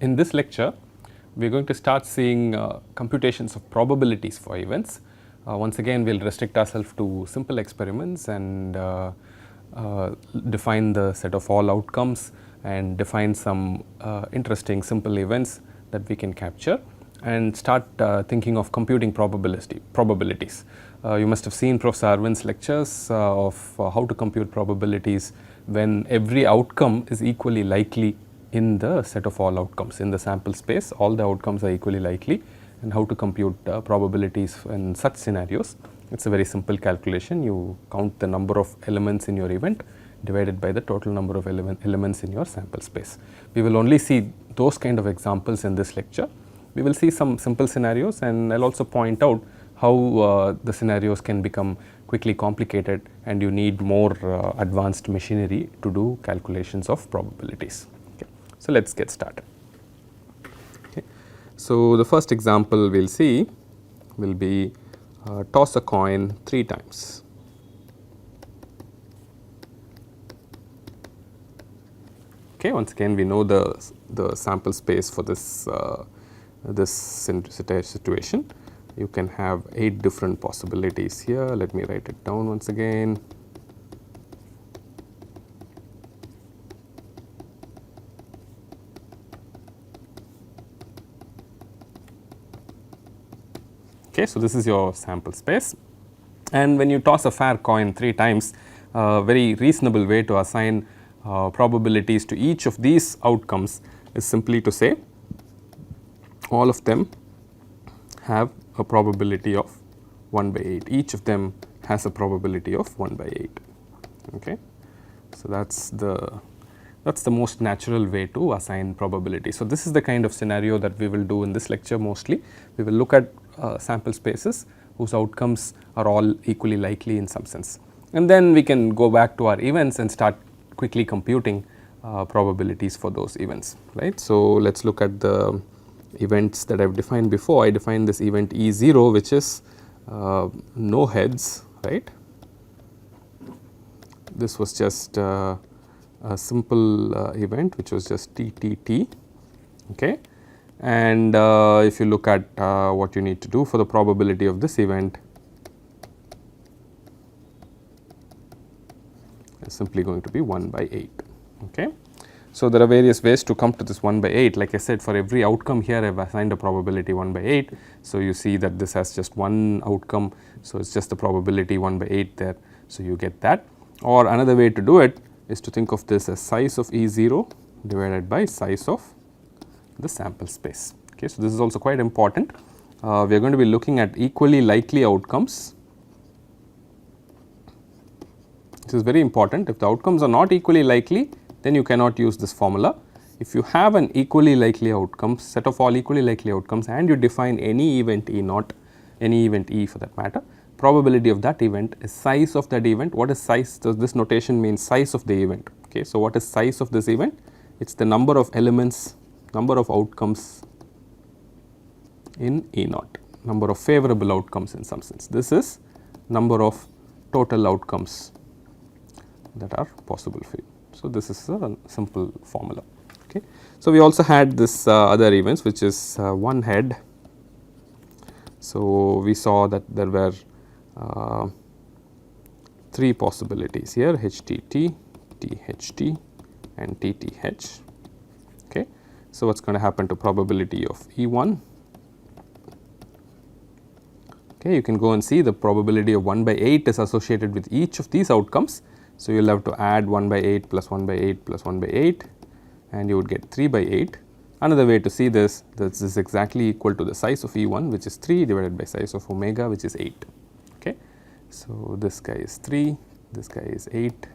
In this lecture, we are going to start seeing computations of probabilities for events. Once again, we will restrict ourselves to simple experiments and define the set of all outcomes and define some interesting simple events that we can capture and start thinking of computing probabilities. You must have seen Professor Arvind's lectures of how to compute probabilities when every outcome is equally likely in the set of all outcomes. In the sample space, all the outcomes are equally likely, and how to compute probabilities in such scenarios. It is a very simple calculation. You count the number of elements in your event divided by the total number of elements in your sample space. We will only see those kind of examples in this lecture. We will see some simple scenarios, and I will also point out how the scenarios can become quickly complicated and you need more advanced machinery to do calculations of probabilities. Okay. So, let us get started. Okay. So, the first example we will see will be toss a coin 3 times. Okay. Once again, we know the sample space for this this situation. You can have 8 different possibilities here. Let me write it down once again. Okay, so this is your sample space, and when you toss a fair coin 3 times, a very reasonable way to assign probabilities to each of these outcomes is simply to say all of them have a probability of 1 by 8. Each of them has a probability of 1 by 8. Okay. So, that is the most natural way to assign probability. So, this is the kind of scenario that we will do in this lecture mostly. We will look at sample spaces whose outcomes are all equally likely in some sense, and then we can go back to our events and start quickly computing probabilities for those events, right. So, let us look at the events that I have defined before. I defined this event E0, which is no heads, right. This was just a simple event which was just TTT, okay. And if you look at what you need to do for the probability of this event, it is simply going to be 1 by 8, okay. So, there are various ways to come to this 1 by 8. Like I said, for every outcome here I have assigned a probability 1 by 8. So, you see that this has just one outcome. So, it is just the probability 1 by 8 there. So, you get that, or another way to do it is to think of this as size of E0 divided by size of the sample space. Okay. So, this is also quite important. We are going to be looking at equally likely outcomes. This is very important. If the outcomes are not equally likely, then you cannot use this formula. If you have an equally likely outcomes, set of all equally likely outcomes, and you define any event E naught, any event E for that matter, probability of that event is size of that event. What is size? So, this notation means size of the event. Okay. So, what is size of this event? It is the number of elements, number of outcomes in E naught, number of favorable outcomes in some sense. This is number of total outcomes that are possible for you. So, this is a simple formula. Okay. So, we also had this other events which is 1 head. So, we saw that there were 3 possibilities here, HTT, THT and TTH. Okay. So, what is going to happen to probability of E1? Okay, you can go and see the probability of 1 by 8 is associated with each of these outcomes. So, you will have to add 1 by 8 plus 1 by 8 plus 1 by 8, and you would get 3 by 8. Another way to see this is exactly equal to the size of E1, which is 3 divided by size of omega, which is 8. Okay. So, this guy is 3, this guy is 8,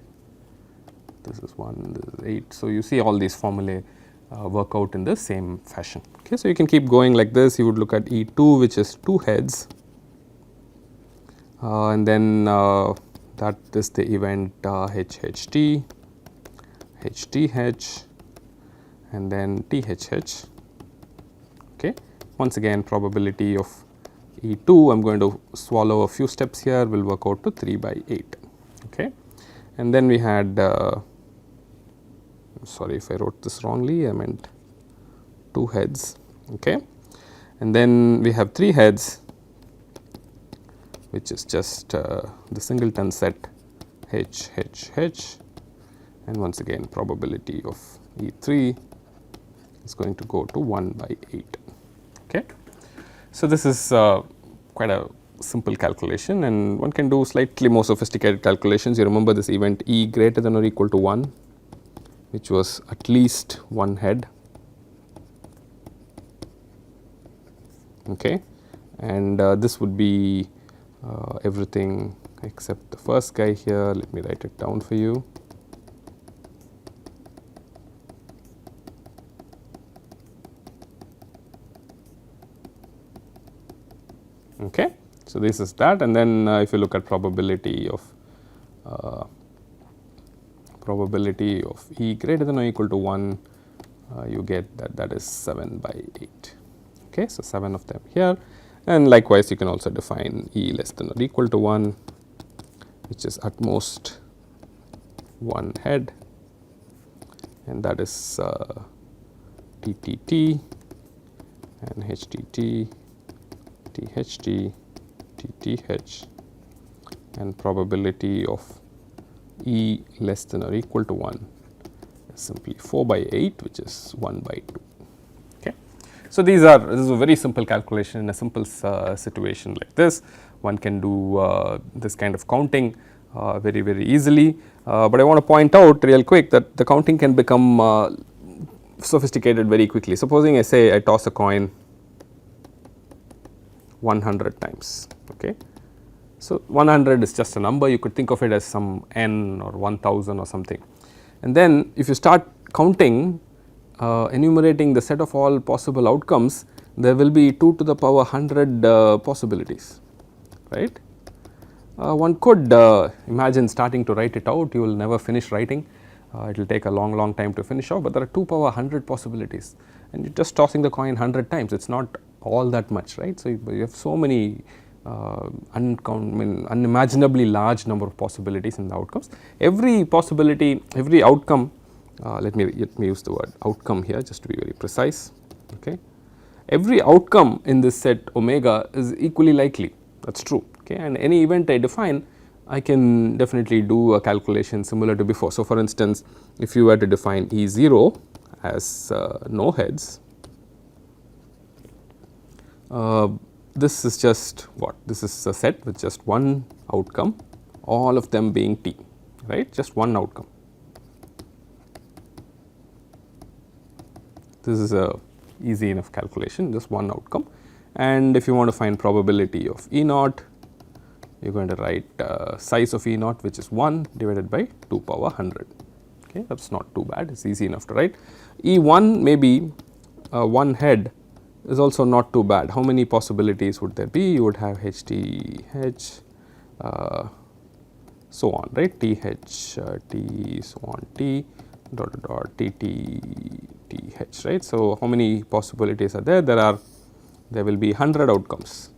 this is 1, this is 8. So, you see all these formulae work out in the same fashion. Okay. So, you can keep going like this. You would look at E2, which is 2 heads, and then that is the event HHT, HTH and then THH. Okay. Once again, probability of E2, I am going to swallow a few steps here, will work out to 3 by 8. Okay. And then we had sorry if I wrote this wrongly, I meant 2 heads, okay. And then we have 3 heads, which is just the singleton set H, H, H, and once again probability of E3 is going to go to 1 by 8, okay. So, this is quite a simple calculation, and one can do slightly more sophisticated calculations. You remember this event E greater than or equal to 1, which was at least 1 head, okay, and this would be everything except the first guy here. Let me write it down for you. Okay. So, this is that, and then if you look at probability of E greater than or equal to 1, you get that is 7 by 8. Okay. So, 7 of them here, and likewise you can also define E less than or equal to 1, which is at most 1 head, and that is TTT and HTT, THT, TTH, and probability of E less than or equal to 1 is simply 4 by 8, which is 1 by 2. Okay. So, this is a very simple calculation in a simple situation like this. One can do this kind of counting very easily, but I want to point out real quick that the counting can become sophisticated very quickly. Supposing I say I toss a coin 100 times, okay. So, 100 is just a number, you could think of it as some n or 1000 or something, and then if you start counting, enumerating the set of all possible outcomes, there will be 2 to the power 100 possibilities, right. One could imagine starting to write it out. You will never finish writing, it will take a long time to finish off, but there are 2 power 100 possibilities, and you are just tossing the coin 100 times, it is not all that much, right. So, you have so many unimaginably large number of possibilities in the outcomes. Every possibility, every outcome, let me use the word outcome here just to be very precise, okay. Every outcome in this set omega is equally likely, that is true, okay, and any event I define, I can definitely do a calculation similar to before. So, for instance, if you were to define E0 as no heads, this is just what? This is a set with just one outcome, all of them being T, right, just one outcome. This is a easy enough calculation, just one outcome, and if you want to find probability of E naught, you are going to write size of E naught, which is 1 divided by 2 power 100, okay, that is not too bad, it is easy enough to write. E1 maybe 1 head is also not too bad. How many possibilities would there be? You would have HTH, so on, right, TH, T, so on, T, dot dot T, TH, right. So, how many possibilities are there? There will be 100 outcomes,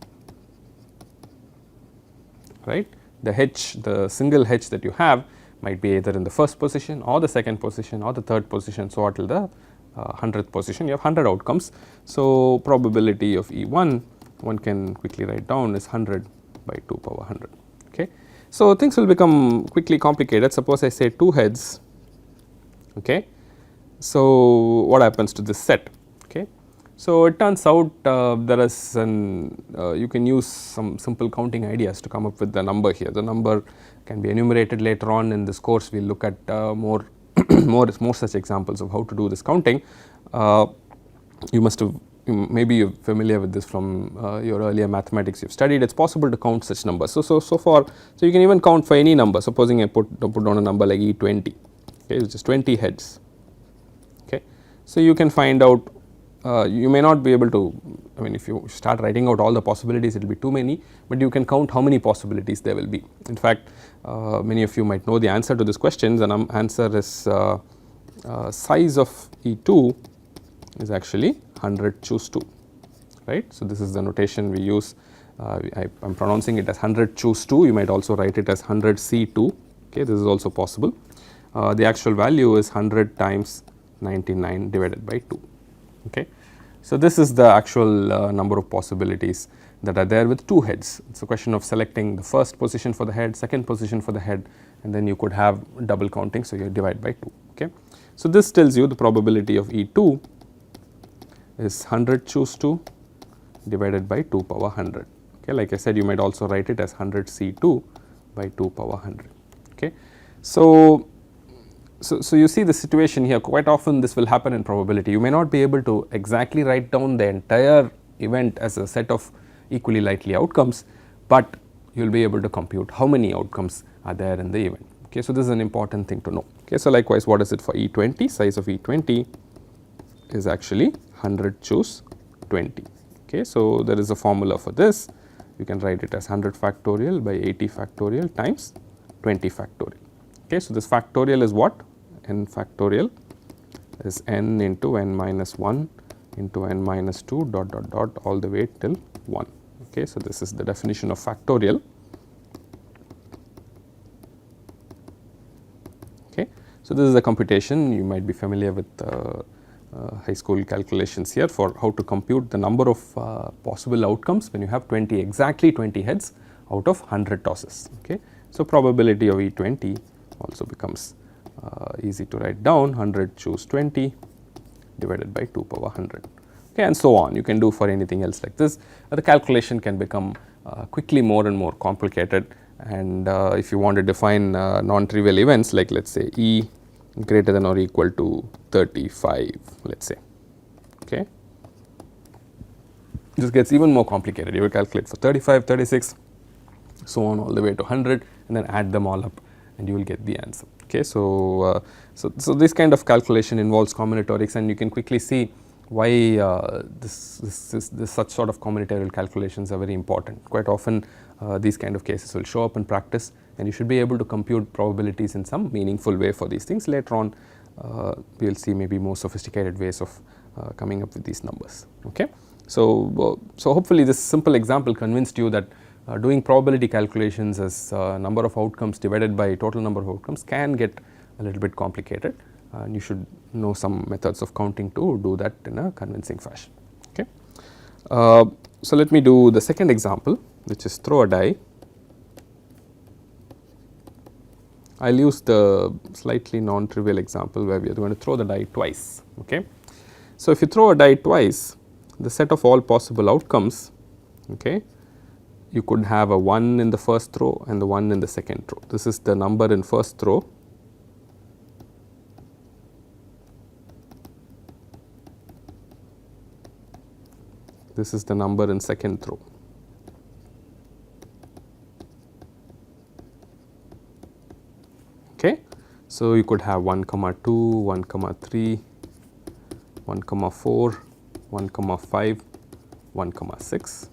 right. The H, the single H that you have might be either in the first position or the second position or the third position, so on till the 100th position, you have 100 outcomes. So, probability of E1 one can quickly write down is 100 by 2 power 100, okay. So, things will become quickly complicated. Suppose I say 2 heads, okay. So, what happens to this set, okay. So, it turns out there is you can use some simple counting ideas to come up with the number here. The number can be enumerated later on in this course. We will look at more such examples of how to do this counting. You must have, maybe you are familiar with this from your earlier mathematics you have studied. It is possible to count such numbers. So you can even count for any number. Supposing I put down a number like E20, okay, which is 20 heads, okay. So, you can find out, you may not be able to, I mean, if you start writing out all the possibilities, it will be too many, but you can count how many possibilities there will be. In fact, many of you might know the answer to this question. The answer is size of E2 is actually 100 choose 2, right. So, this is the notation we use. I am pronouncing it as 100 choose 2. You might also write it as 100 C2, okay. This is also possible. The actual value is 100 times 99 divided by 2, okay. So, this is the actual number of possibilities that are there with 2 heads. It is a question of selecting the first position for the head, second position for the head, and then you could have double counting. So, you divide by 2. Okay. So, this tells you the probability of E2 is 100 choose 2 divided by 2 power 100. Okay. Like I said, you might also write it as 100 C2 by 2 power 100. Okay. So, you see the situation here. Quite often this will happen in probability. You may not be able to exactly write down the entire event as a set of equally likely outcomes, but you will be able to compute how many outcomes are there in the event. Okay. So, this is an important thing to know. Okay. So, likewise, what is it for E20? Size of E20 is actually 100 choose 20. Okay. So, there is a formula for this. You can write it as 100 factorial by 80 factorial times 20 factorial. Okay. So, this factorial is what? N factorial is n into n minus 1 into n minus 2 dot dot dot all the way till 1. Okay. So, this is the definition of factorial. Okay. So, this is a computation. You might be familiar with high school calculations here for how to compute the number of possible outcomes when you have exactly 20 heads out of 100 tosses. Okay. So, probability of E20 also becomes easy to write down, 100 choose 20 divided by 2 power 100. Okay, and so on. You can do for anything else like this. The calculation can become quickly more and more complicated, and if you want to define non-trivial events like let us say E greater than or equal to 35, let us say. Okay. This gets even more complicated. You will calculate for 35, 36, so on all the way to 100, and then add them all up and you will get the answer. Okay. So, so this kind of calculation involves combinatorics, and you can quickly see why such sort of combinatorial calculations are very important. Quite often these kind of cases will show up in practice, and you should be able to compute probabilities in some meaningful way for these things. Later on we will see maybe more sophisticated ways of coming up with these numbers. Okay. So, so hopefully this simple example convinced you that doing probability calculations as number of outcomes divided by total number of outcomes can get a little bit complicated, and you should know some methods of counting to do that in a convincing fashion. Okay. So, let me do the second example, which is throw a die. I will use the slightly non-trivial example where we are going to throw the die twice. Okay. So, if you throw a die twice, the set of all possible outcomes, okay, you could have a 1 in the first row and the 1 in the second row. This is the number in first row. This is the number in second row. Okay. So, you could have 1 comma 2, 1 comma 3, 1 comma 4, 1 comma 5, 1 comma 6.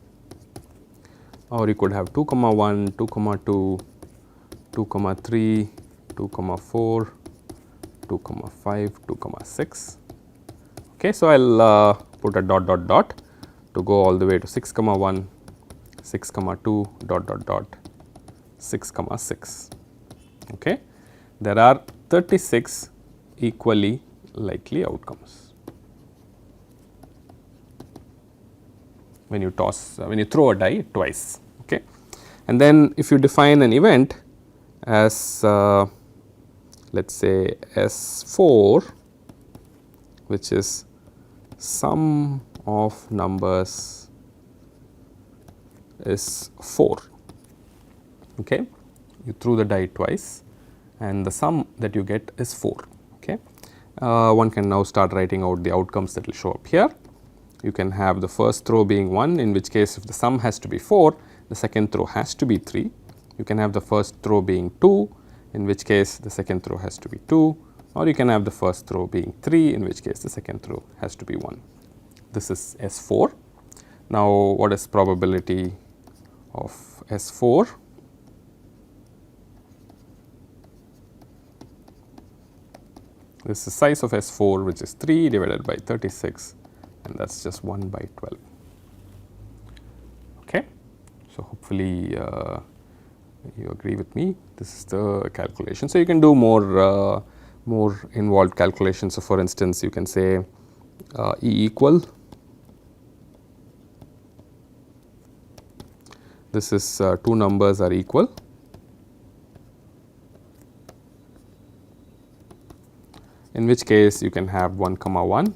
Or you could have 2 comma 1, 2 comma 2, 2 comma 3, 2 comma 4, 2 comma 5, 2 comma 6. Okay. So, I will put a dot dot dot to go all the way to 6 comma 1, 6 comma 2 dot dot dot 6 comma 6. Okay. There are 36 equally likely outcomes when you toss when you throw a die twice. Okay. And then if you define an event as let us say S4, which is sum of numbers is 4. Okay. You threw the die twice and the sum that you get is 4. Okay. One can now start writing out the outcomes that will show up here. You can have the first row being 1, in which case if the sum has to be 4, the second row has to be 3. You can have the first row being 2, in which case the second row has to be 2, or you can have the first row being 3, in which case the second row has to be 1. This is S4. Now, what is probability of S4? This is size of S4, which is 3 divided by 36, and that is just 1 by 12. Okay. So, hopefully you agree with me. This is the calculation. So, you can do more involved calculations. So, for instance, you can say E equal this is two numbers are equal, in which case you can have 1 comma 1,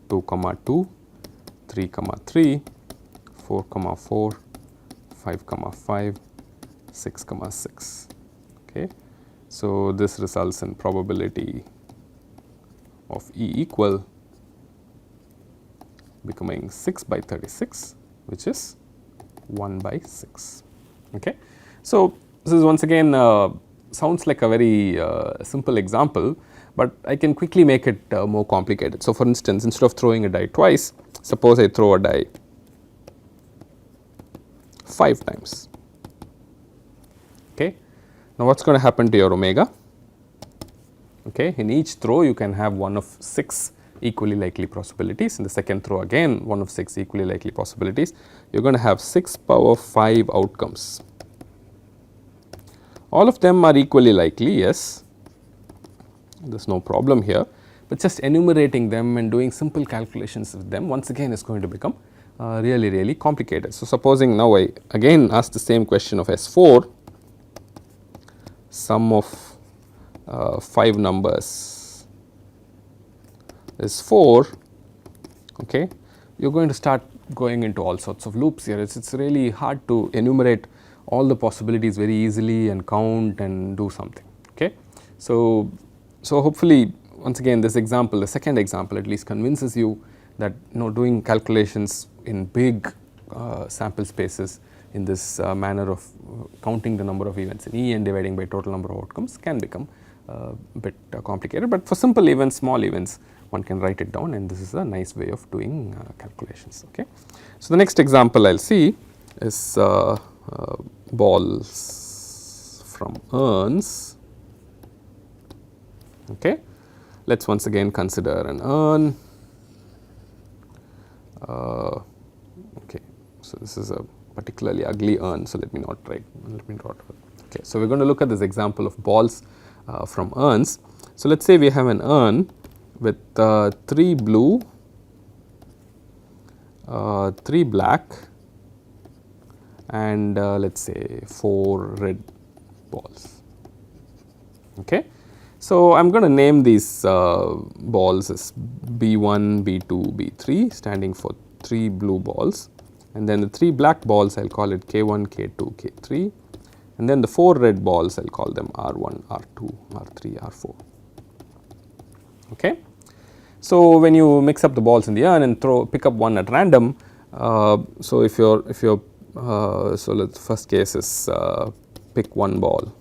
2 comma 2, 3 comma 3, 4 comma 4, 5 comma 5, 6 comma 6. Okay. So, this results in probability of E equal becoming 6 by 36, which is 1 by 6. Okay. So, this is once again sounds like a very simple example, but I can quickly make it more complicated. So, for instance, instead of throwing a die twice, suppose I throw a die 5 times. Okay. Now, what is going to happen to your omega? Okay. In each throw you can have one of 6 equally likely possibilities. In the second throw again one of 6 equally likely possibilities. You are going to have 6 power 5 outcomes. All of them are equally likely, yes, there is no problem here, but just enumerating them and doing simple calculations with them once again is going to become really complicated. So, supposing now I again ask the same question of S4, sum of 5 numbers is 4, okay, you are going to start going into all sorts of loops here. It is really hard to enumerate all the possibilities very easily and count and do something. Okay. So, hopefully once again this example, the second example at least convinces you that doing calculations in big sample spaces in this manner of counting the number of events in E and dividing by total number of outcomes can become a bit complicated, but for simple events, small events, one can write it down and this is a nice way of doing calculations. Okay. So, the next example I will see is balls from urns. Okay. Let us once again consider an urn. Okay. So, this is a particularly ugly urn. So, let me not write. Okay. So, we are going to look at this example of balls from urns. So, let us say we have an urn with 3 blue, 3 black and let us say 4 red balls. Okay. So, I am going to name these balls as B1, B2, B3 standing for 3 blue balls, and then the 3 black balls I will call it K1, K2, K3, and then the 4 red balls I will call them R1, R2, R3, R4. Okay. So, when you mix up the balls in the urn and pick up one at random, so if your so let first case is pick one ball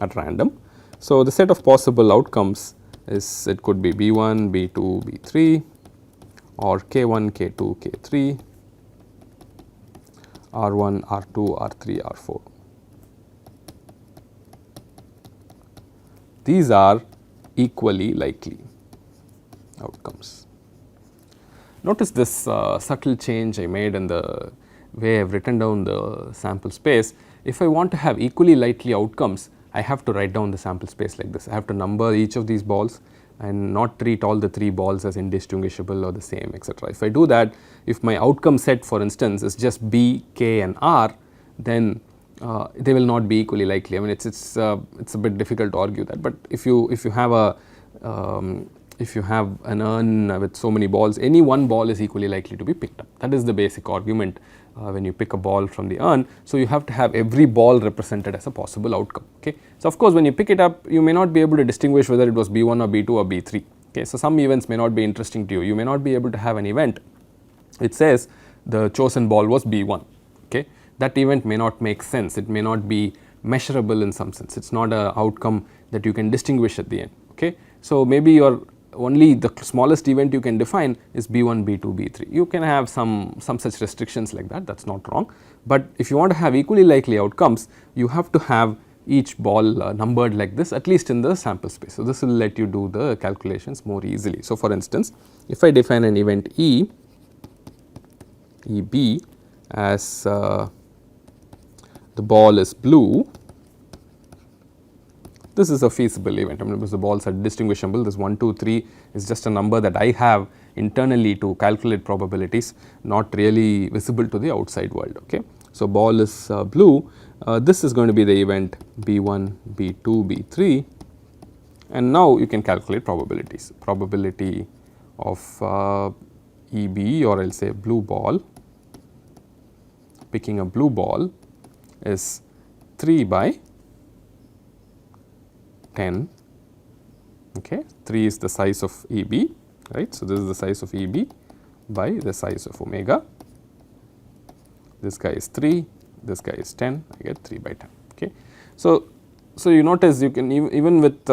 at random. So, the set of possible outcomes is it could be B1, B2, B3 or K1, K2, K3, R1, R2, R3, R4. These are equally likely outcomes. Notice this subtle change I made in the way I have written down the sample space. If I want to have equally likely outcomes, I have to write down the sample space like this. I have to number each of these balls and not treat all the 3 balls as indistinguishable or the same, etc. If I do that, if my outcome set for instance is just B, K and R, then they will not be equally likely. I mean it's a bit difficult to argue that, but if you have a if you have an urn with so many balls, any one ball is equally likely to be picked up. That is the basic argument when you pick a ball from the urn. So, you have to have every ball represented as a possible outcome. Okay. So, of course, when you pick it up, you may not be able to distinguish whether it was B1 or B2 or B3. Okay. So, some events may not be interesting to you. You may not be able to have an event which says the chosen ball was B1. Okay. That event may not make sense. It may not be measurable in some sense. It is not an outcome that you can distinguish at the end. Okay. So, maybe your only the smallest event you can define is B1, B2, B3. You can have some such restrictions like that, that is not wrong, but if you want to have equally likely outcomes, you have to have each ball numbered like this, at least in the sample space. So, this will let you do the calculations more easily. So, for instance, if I define an event EB as the ball is blue, this is a feasible event. I mean, because the balls are distinguishable, this 1, 2, 3 is just a number that I have internally to calculate probabilities, not really visible to the outside world. Okay. So, ball is blue, this is going to be the event B1, B2, B3, and now you can calculate probabilities. Probability of EB, or I will say blue ball, picking a blue ball is 3 by 10. Okay. 3 is the size of EB, right. So, this is the size of EB by the size of omega. This guy is 3, this guy is 10, I get 3 by 10. Okay. So, you notice you can even with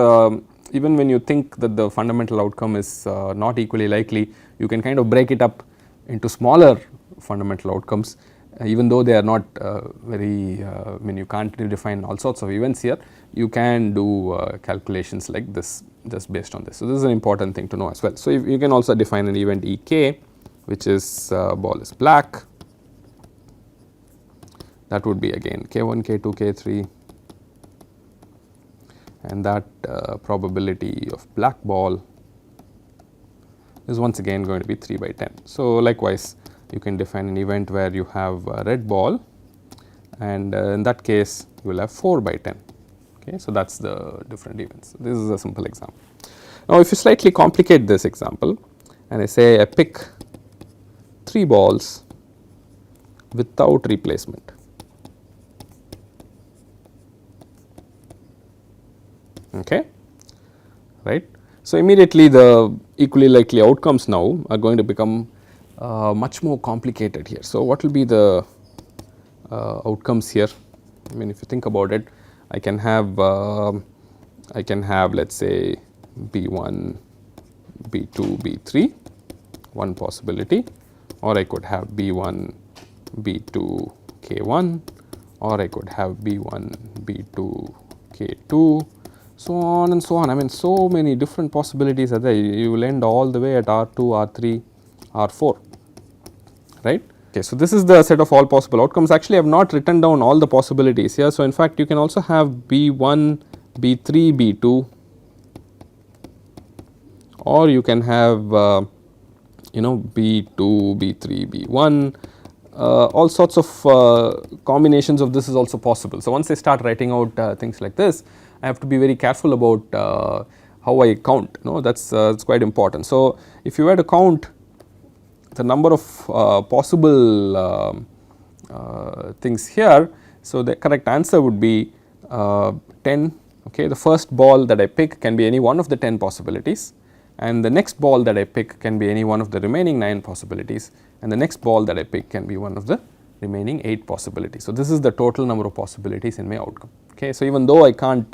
even when you think that the fundamental outcome is not equally likely, you can kind of break it up into smaller fundamental outcomes, even though they are not very I mean you can't define all sorts of events here, you can do calculations like this just based on this. So, this is an important thing to know as well. So, you can also define an event EK, which is ball is black, that would be again K1, K2, K3, and that probability of black ball is once again going to be 3 by 10. So, likewise you can define an event where you have a red ball, and in that case you will have 4 by 10. Okay. So, that is the different events. This is a simple example. Now, if you slightly complicate this example and I say I pick 3 balls without replacement. Okay, right. So, immediately the equally likely outcomes now are going to become much more complicated here. So, what will be the outcomes here? I mean, if you think about it, I can have let us say B1, B2, B3, one possibility, or I could have B1, B2, K1, or I could have B1, B2, K2, so on and so on. I mean, so many different possibilities are there. You will end all the way at R2, R3, R4, right. Okay, so, this is the set of all possible outcomes. Actually, I have not written down all the possibilities here. So, in fact, you can also have B1, B3, B2, or you can have you know B2, B3, B1, all sorts of combinations of this is also possible. So, once I start writing out things like this, I have to be very careful about how I count, that is quite important. So, if you were to count the number of possible things here, so the correct answer would be 10. Okay. The first ball that I pick can be any one of the 10 possibilities, and the next ball that I pick can be any one of the remaining 9 possibilities, and the next ball that I pick can be one of the remaining 8 possibilities. So, this is the total number of possibilities in my outcome. Okay. So, even though I can't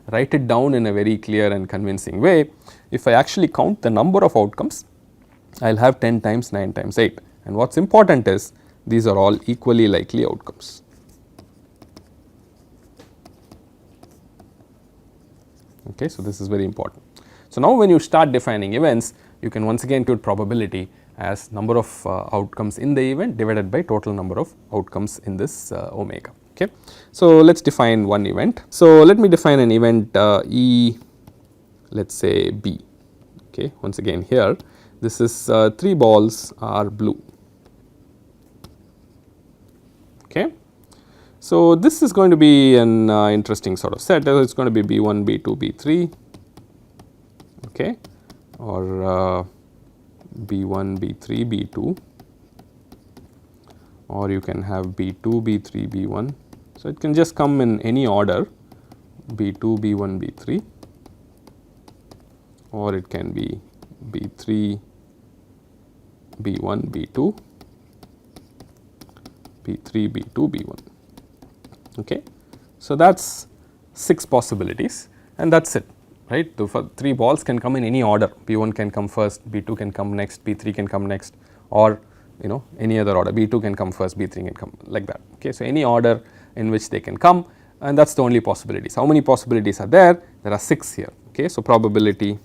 write it down in a very clear and convincing way, if I actually count the number of outcomes, I will have 10 times 9 times 8, and what is important is these are all equally likely outcomes. Okay. So, this is very important. So, now when you start defining events, you can once again include probability as number of outcomes in the event divided by total number of outcomes in this omega. Okay. So, let us define one event. So, let me define an event E, let us say B. Okay. Once again here, this is 3 balls are blue. Okay. So, this is going to be an interesting sort of set. It is going to be B1, B2, B3, okay, or B1, B3, B2, or you can have B2, B3, B1. So, it can just come in any order B2, B1, B3, or it can be B3, B1, B2, B3, B2, B1. Okay. So, that is 6 possibilities, and that is it, right. The 3 balls can come in any order, B1 can come first, B2 can come next, B3 can come next, or any other order, B2 can come first, B3 can come like that. Okay. So, any order in which they can come, and that is the only possibilities. How many possibilities are there? There are 6 here. Okay. So, probability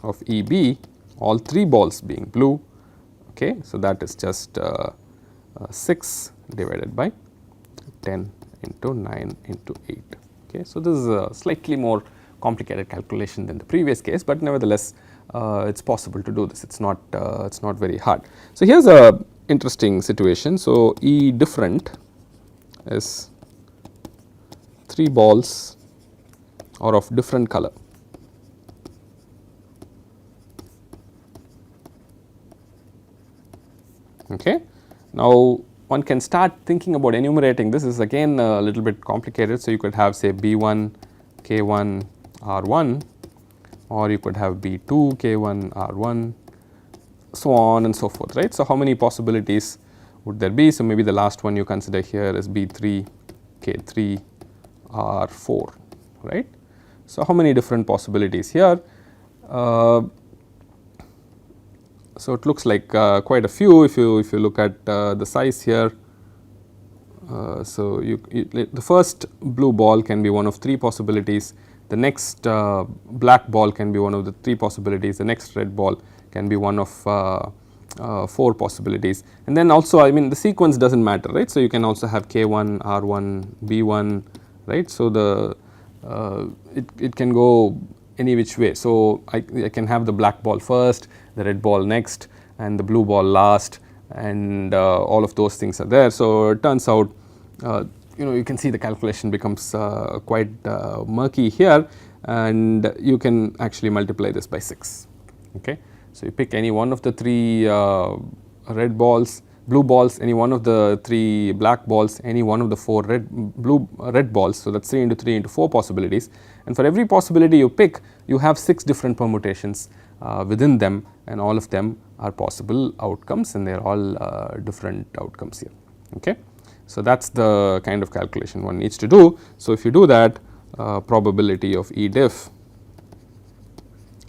of EB, all 3 balls being blue. Okay. So, that is just 6 divided by 10 into 9 into 8. Okay. So, this is a slightly more complicated calculation than the previous case, but nevertheless it's possible to do this. It's not very hard. So here's a interesting situation. So E different is 3 balls are of different color. Okay. Now one can start thinking about enumerating. This is again a little bit complicated. So you could have say B1 K1 R1, or you could have B2 K1 R1, so on and so forth, right. So how many possibilities would there be? So maybe the last one you consider here is B3 K3 R4, right. So how many different possibilities here? So it looks like quite a few if you look at the size here. So the first blue ball can be one of 3 possibilities, the next black ball can be one of the 3 possibilities, the next red ball can be one of 4 possibilities, and then also I mean the sequence does not matter, right. So you can also have K1 R1 B1, right. So the it can go any which way. So I can have the black ball first, the red ball next, and the blue ball last, and all of those things are there. So it turns out you can see the calculation becomes quite murky here, and you can actually multiply this by 6. Okay. So you pick any one of the 3 red balls, blue balls, any one of the 3 black balls, any one of the 4 red balls. So that's 3 into 3 into 4 possibilities, and for every possibility you pick, you have 6 different permutations within them, and all of them are possible outcomes, and they are all different outcomes here. Okay. So that's the kind of calculation one needs to do. So if you do that, probability of E diff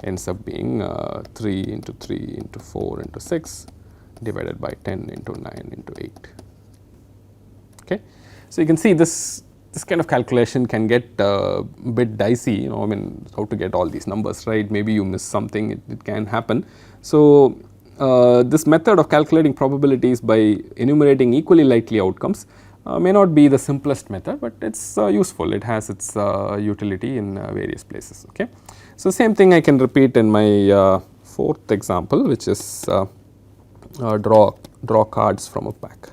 ends up being 3 into 3 into 4 into 6 divided by 10 into 9 into 8. Okay. So you can see this kind of calculation can get a bit dicey, I mean how to get all these numbers right, maybe you miss something, it can happen. So this method of calculating probabilities by enumerating equally likely outcomes may not be the simplest method, but it is useful, it has its utility in various places. Okay. So same thing I can repeat in my 4th example, which is draw cards from a pack.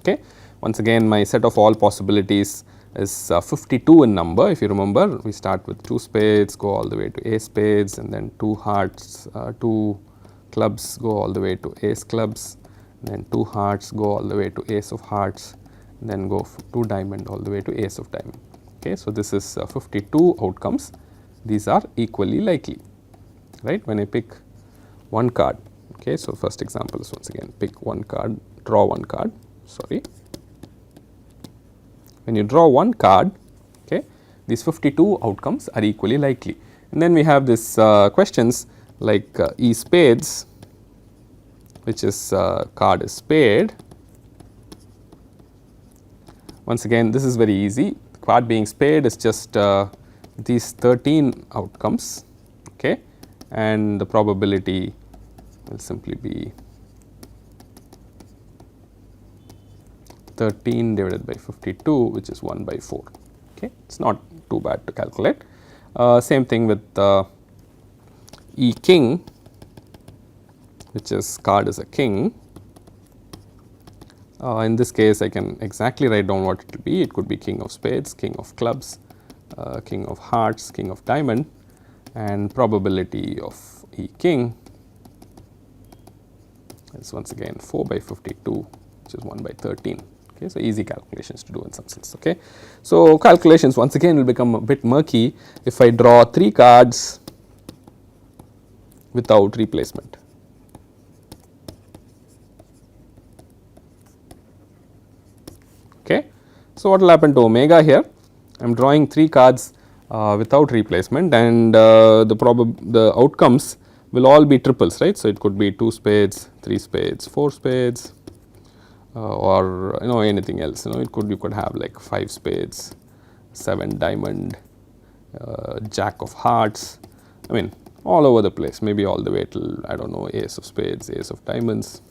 Okay. Once again my set of all possibilities is 52 in number. If you remember, we start with 2 spades, go all the way to ace spades, and then 2 hearts, 2 clubs, go all the way to ace clubs, and then 2 hearts, go all the way to ace of hearts, and then go 2 diamond all the way to ace of diamond. Okay. So this is 52 outcomes. These are equally likely, right, when I pick one card. Okay. So first example is once again pick one card, draw one card, sorry. When you draw one card, okay, these 52 outcomes are equally likely. And then we have this questions like E spades, which is card is spade. Once again this is very easy, card being spade is just these 13 outcomes, okay, and the probability will simply be 13 divided by 52, which is 1 by 4. Okay. It is not too bad to calculate. Same thing with E king, which is card is a king. In this case I can exactly write down what it will be. It could be king of spades, king of clubs, king of hearts, king of diamond, and probability of E king is once again 4 by 52, which is 1 by 13. Okay. So easy calculations to do in some sense. Okay. So calculations once again will become a bit murky if I draw 3 cards without replacement. Okay. So what will happen to omega here? I am drawing 3 cards without replacement, and the outcomes will all be triples, right. So it could be 2 spades, 3 spades, 4 spades, or anything else. You could have like 5 spades, 7 diamond, jack of hearts. I mean all over the place, maybe all the way till I don't know, ace of spades, ace of diamonds,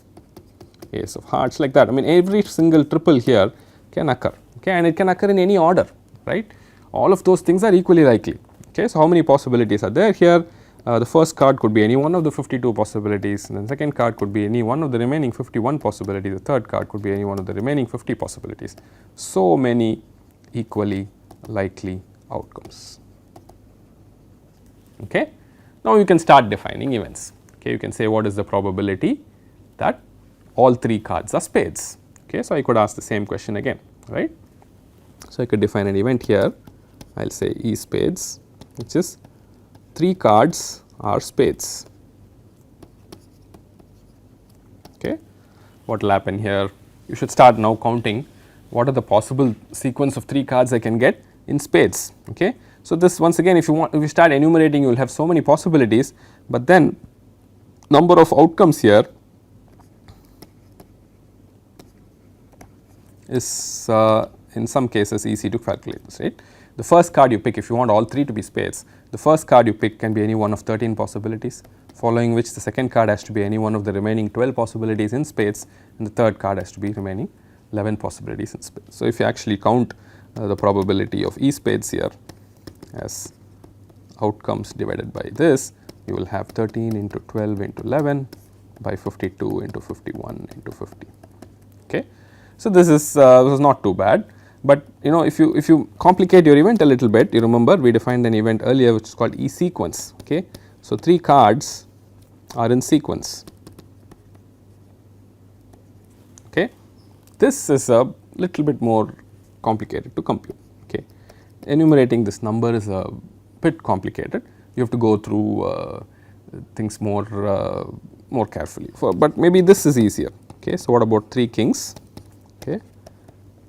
ace of hearts, like that. I mean every single triple here can occur, okay, and it can occur in any order, right. All of those things are equally likely. Okay. So, how many possibilities are there here? The first card could be any one of the 52 possibilities, and the second card could be any one of the remaining 51 possibilities, the third card could be any one of the remaining 50 possibilities. So many equally likely outcomes. Okay. Now, you can start defining events. Okay. You can say what is the probability that all 3 cards are spades. Okay. So, I could ask the same question again, right. So, I could define an event here. I will say E spades, which is 3 cards are spades. Okay. What will happen here? You should start now counting what are the possible sequence of 3 cards I can get in spades. Okay. So, this once again, if you start enumerating, you will have so many possibilities, but then number of outcomes here is in some cases easy to calculate, right. The first card you pick, if you want all 3 to be spades, the first card you pick can be any one of 13 possibilities, following which the second card has to be any one of the remaining 12 possibilities in spades, and the third card has to be remaining 11 possibilities in spades. So, if you actually count the probability of E spades here as outcomes divided by this, you will have 13 into 12 into 11 by 52 into 51 into 50. Okay. So, this is not too bad. But if you complicate your event a little bit, you remember we defined an event earlier which is called E sequence. Okay. So, 3 cards are in sequence. Okay. This is a little bit more complicated to compute. Okay. Enumerating this number is a bit complicated. You have to go through things more carefully. But maybe this is easier. Okay. So, what about 3 kings? Okay.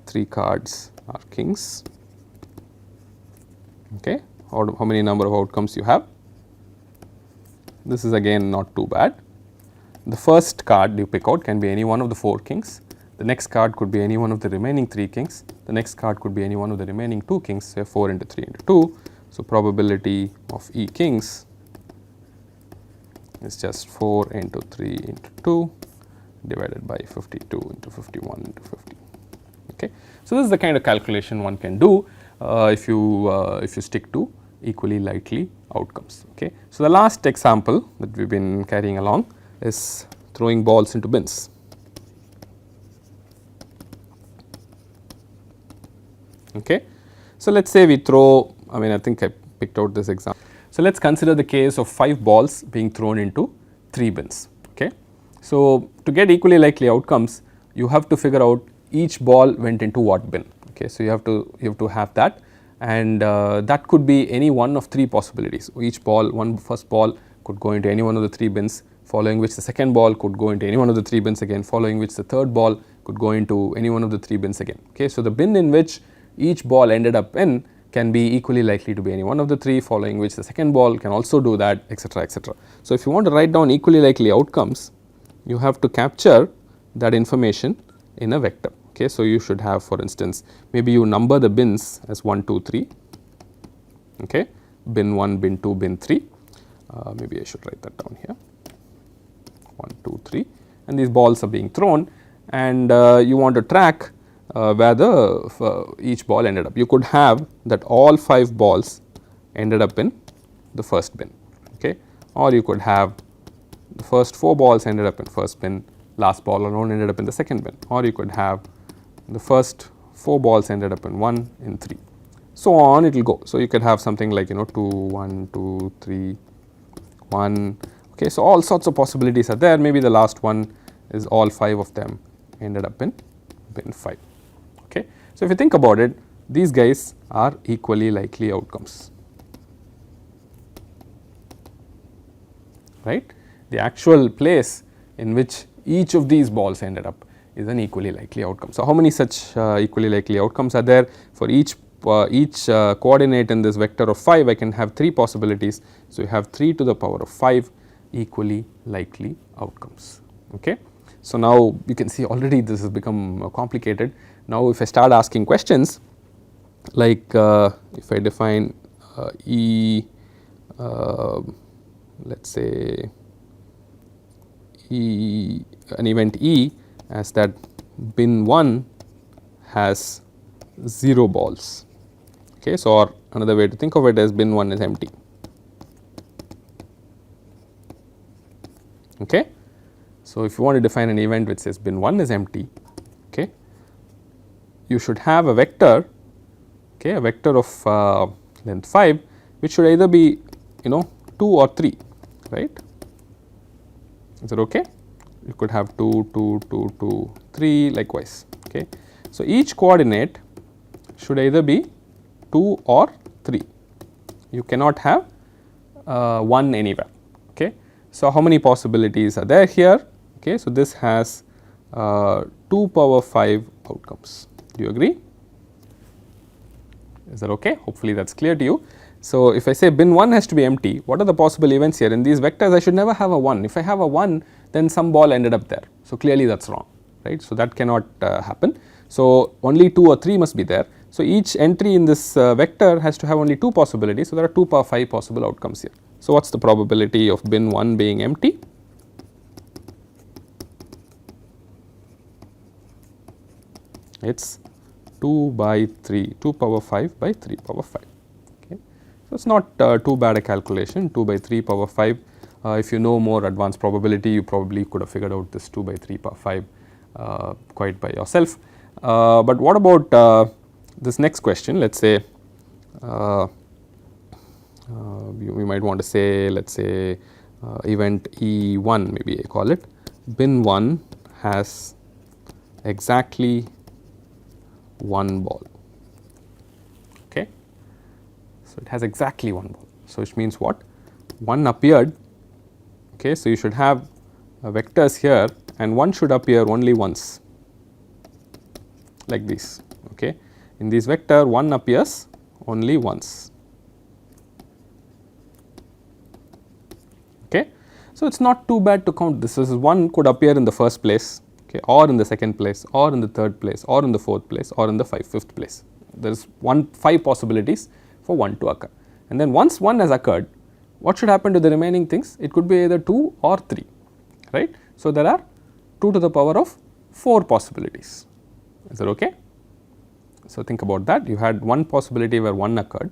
3 cards are kings. Okay. How many number of outcomes you have? This is again not too bad. The first card you pick out can be any one of the 4 kings. The next card could be any one of the remaining 3 kings. The next card could be any one of the remaining 2 kings, say 4 into 3 into 2. So, probability of E kings is just 4 into 3 into 2 divided by 52 into 51 into 50. Okay. So, this is the kind of calculation one can do if you stick to equally likely outcomes. Okay. So, the last example that we have been carrying along is throwing balls into bins. Okay. So, let us say we throw, I think I picked out this example. So, let us consider the case of 5 balls being thrown into 3 bins. Okay. So, to get equally likely outcomes, you have to figure out each ball went into what bin. Okay. So, you have to have that, and that could be any one of 3 possibilities. Each ball, first ball could go into any one of the 3 bins, following which the second ball could go into any one of the 3 bins again, following which the third ball could go into any one of the 3 bins again. Okay. So, the bin in which each ball ended up in can be equally likely to be any one of the 3, following which the second ball can also do that, etc., etc. So, if you want to write down equally likely outcomes, you have to capture that information in a vector. Okay. So, you should have, for instance, maybe you number the bins as 1, 2, 3, okay, bin 1, bin 2, bin 3, maybe I should write that down here, 1, 2, 3, and these balls are being thrown, and you want to track where each ball ended up. You could have that all 5 balls ended up in the first bin, okay, or you could have the first 4 balls ended up in first bin, last ball alone ended up in the second bin, or you could have the first 4 balls ended up in 1 in 3, so on it will go. So, you could have something like 2, 1, 2, 3, 1, okay. So, all sorts of possibilities are there. Maybe the last one is all 5 of them ended up in bin 5. Okay. So, if you think about it, these guys are equally likely outcomes, right. The actual place in which each of these balls ended up is an equally likely outcome. So, how many such equally likely outcomes are there? For each coordinate in this vector of 5, I can have 3 possibilities. So, you have 3 to the power of 5 equally likely outcomes. Okay. So, now you can see already this has become complicated. Now, if I start asking questions like if I define E, let us say an event E as that bin 1 has 0 balls. Okay. So, or another way to think of it is bin 1 is empty. Okay. So, if you want to define an event which says bin 1 is empty, okay, you should have a vector, okay, a vector of length 5 which should either be 2 or 3, right. Is that okay? You could have 2, 2, 2, 2, 3 likewise. Okay. So, each coordinate should either be 2 or 3, you cannot have 1 anywhere. Okay. So, how many possibilities are there here? Okay. So, this has 2 power 5 outcomes. Do you agree? Is that okay? Hopefully, that is clear to you. So, if I say bin 1 has to be empty, what are the possible events here? In these vectors, I should never have a 1. If I have a 1, then some ball ended up there. So, clearly that is wrong, right. So, that cannot happen. So, only 2 or 3 must be there. So, each entry in this vector has to have only 2 possibilities. So, there are 2 power 5 possible outcomes here. So, what is the probability of bin 1 being empty? It is 2 by 3, 2 power 5 by 3 power 5. Okay. So, it is not too bad a calculation, 2 by 3 power 5. If you know more advanced probability, you probably could have figured out this 2 by 3 power 5 quite by yourself. But what about this next question? Let us say we might want to say, let us say event E1, maybe I call it, bin 1 has exactly 1 ball. Okay. So, it has exactly 1 ball. So, which means what? 1 appeared. Okay. So, you should have vectors here and 1 should appear only once, like this. Okay. In this vector 1 appears only once. Okay. So, it is not too bad to count this. This is 1 could appear in the first place, okay, or in the second place, or in the third place, or in the fourth place, or in the fifth place. There is 5 possibilities for 1 to occur. And then once 1 has occurred, what should happen to the remaining things? It could be either 2 or 3, right. So, there are 2 to the power of 4 possibilities. Is that okay? So, think about that. You had 1 possibility where 1 occurred,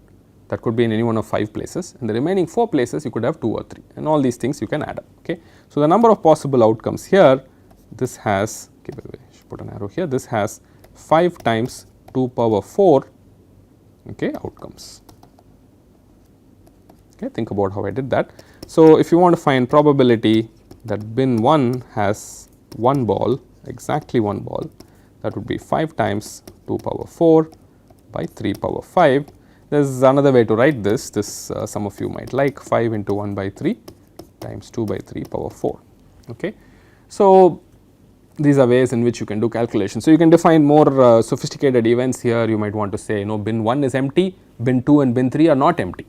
that could be in any one of 5 places, and the remaining 4 places you could have 2 or 3, and all these things you can add up. Okay. So, the number of possible outcomes here, this has, okay, by the way, I should put an arrow here, this has 5 times 2 power 4, okay, outcomes. Okay, think about how I did that. So, if you want to find probability that bin 1 has 1 ball, exactly 1 ball, that would be 5 times 2 power 4 by 3 power 5. There is another way to write this, some of you might like, 5 into 1 by 3 times 2 by 3 power 4. Okay. So, these are ways in which you can do calculations. So, you can define more sophisticated events here. You might want to say, bin 1 is empty, bin 2 and bin 3 are not empty.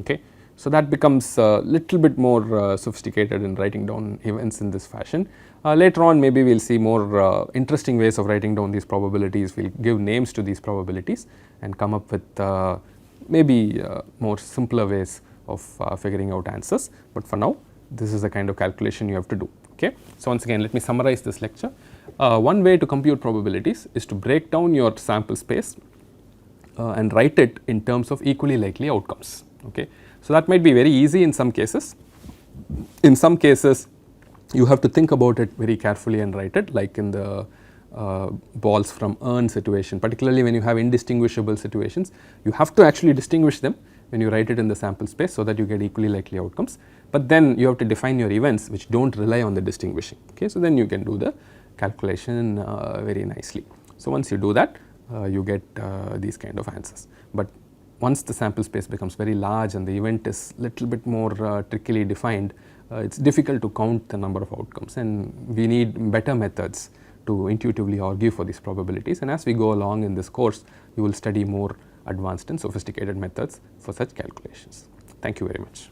Okay. So, that becomes a little bit more sophisticated in writing down events in this fashion. Later on, maybe we will see more interesting ways of writing down these probabilities. We will give names to these probabilities and come up with maybe more simpler ways of figuring out answers. But for now, this is the kind of calculation you have to do. Okay. So, once again, let me summarize this lecture. One way to compute probabilities is to break down your sample space and write it in terms of equally likely outcomes. Okay. So, that might be very easy in some cases. In some cases, you have to think about it very carefully and write it, like in the balls from urn situation, particularly when you have indistinguishable situations. You have to actually distinguish them when you write it in the sample space, so that you get equally likely outcomes. But then you have to define your events which do not rely on the distinguishing. Okay. So, then you can do the calculation very nicely. So, once you do that, you get these kind of answers. But once the sample space becomes very large and the event is little bit more trickily defined, it is difficult to count the number of outcomes, and we need better methods to intuitively argue for these probabilities. And as we go along in this course, you will study more advanced and sophisticated methods for such calculations. Thank you very much.